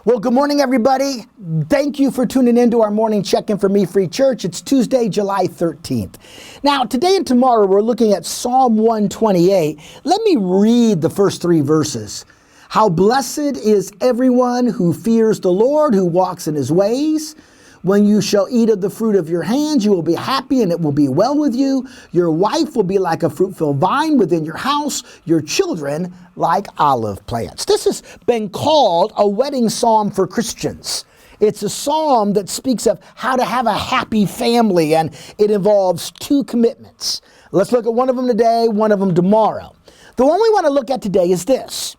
Well, good morning, everybody. Thank you for tuning in to our morning check-in for Me Free Church. It's Tuesday, July 13th. Now, today and tomorrow, we're looking at Psalm 128. Let me read the first three verses. How blessed is everyone who fears the Lord, who walks in his ways. When you shall eat of the fruit of your hands, you will be happy and it will be well with you. Your wife will be like a fruitful vine within your house, your children like olive plants. This has been called a wedding psalm for Christians. It's a psalm that speaks of how to have a happy family, and it involves two commitments. Let's look at one of them today, one of them tomorrow. The one we want to look at today is this.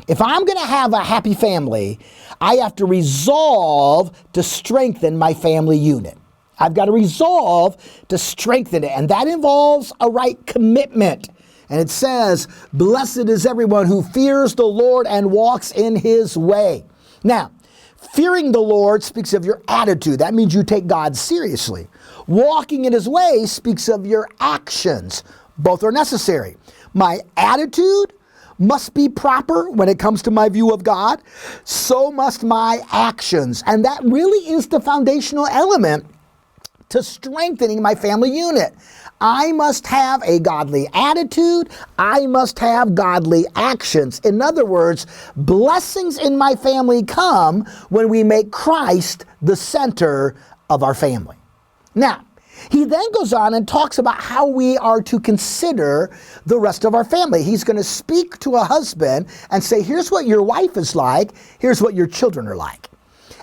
If I'm going to have a happy family, I have to resolve to strengthen my family unit. I've got to resolve to strengthen it, and that involves a right commitment. And it says, blessed is everyone who fears the Lord and walks in his way. Now, fearing the Lord speaks of your attitude. That means you take God seriously. Walking in his way speaks of your actions. Both are necessary. My attitude must be proper when it comes to my view of God. So must my actions. And that really is the foundational element to strengthening my family unit. I must have a godly attitude. I must have godly actions. In other words, blessings in my family come when we make Christ the center of our family. Now, he then goes on and talks about how we are to consider the rest of our family. He's going to speak to a husband and say, here's what your wife is like, here's what your children are like.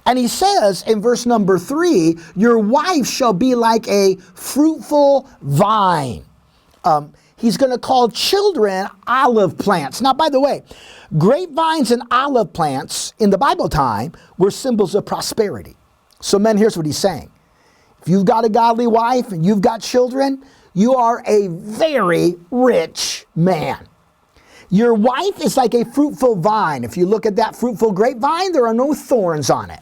And he says in verse number 3, your wife shall be like a fruitful vine. He's going to call children olive plants. Now, by the way, grapevines and olive plants in the Bible time were symbols of prosperity. So men, here's what he's saying. If you've got a godly wife and you've got children, you are a very rich man. Your wife is like a fruitful vine. If you look at that fruitful grapevine, there are no thorns on it.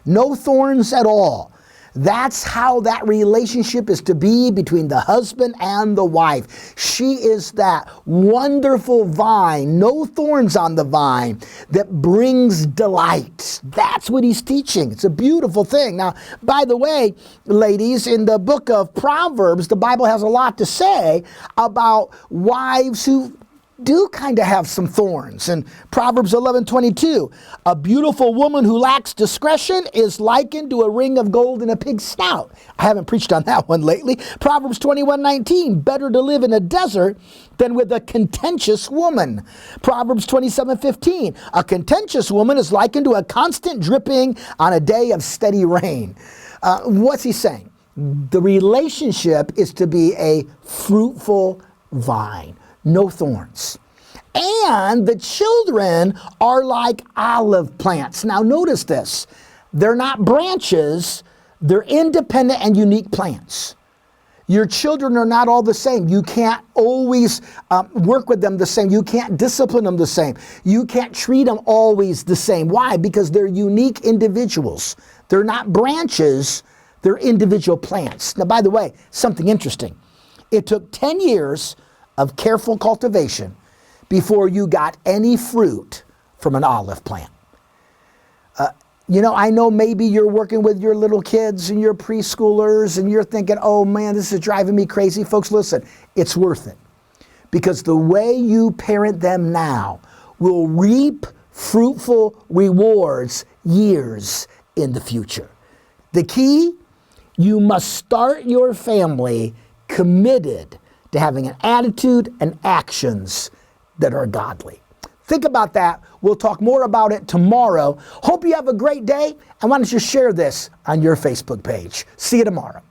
No thorns at all. That's how that relationship is to be between the husband and the wife. She is that wonderful vine, no thorns on the vine, that brings delight. That's what he's teaching. It's a beautiful thing. Now, by the way, ladies, in the book of Proverbs, the Bible has a lot to say about wives who do kind of have some thorns. In Proverbs 11:22, a beautiful woman who lacks discretion is likened to a ring of gold in a pig's snout. I haven't preached on that one lately. Proverbs 21:19, better to live in a desert than with a contentious woman. Proverbs 27:15, a contentious woman is likened to a constant dripping on a day of steady rain. What's he saying? The relationship is to be a fruitful vine. No thorns. And the children are like olive plants. Now notice this. They're not branches. They're independent and unique plants. Your children are not all the same. You can't always work with them the same. You can't discipline them the same. You can't treat them always the same. Why? Because they're unique individuals. They're not branches. They're individual plants. Now, by the way, something interesting. It took 10 years of careful cultivation before you got any fruit from an olive plant. I know maybe you're working with your little kids and your preschoolers and you're thinking, oh man, this is driving me crazy. Folks, listen, it's worth it. Because the way you parent them now will reap fruitful rewards years in the future. The key, you must start your family committed to having an attitude and actions that are godly. Think about that. We'll talk more about it tomorrow. Hope you have a great day, and why don't you share this on your Facebook page. See you tomorrow.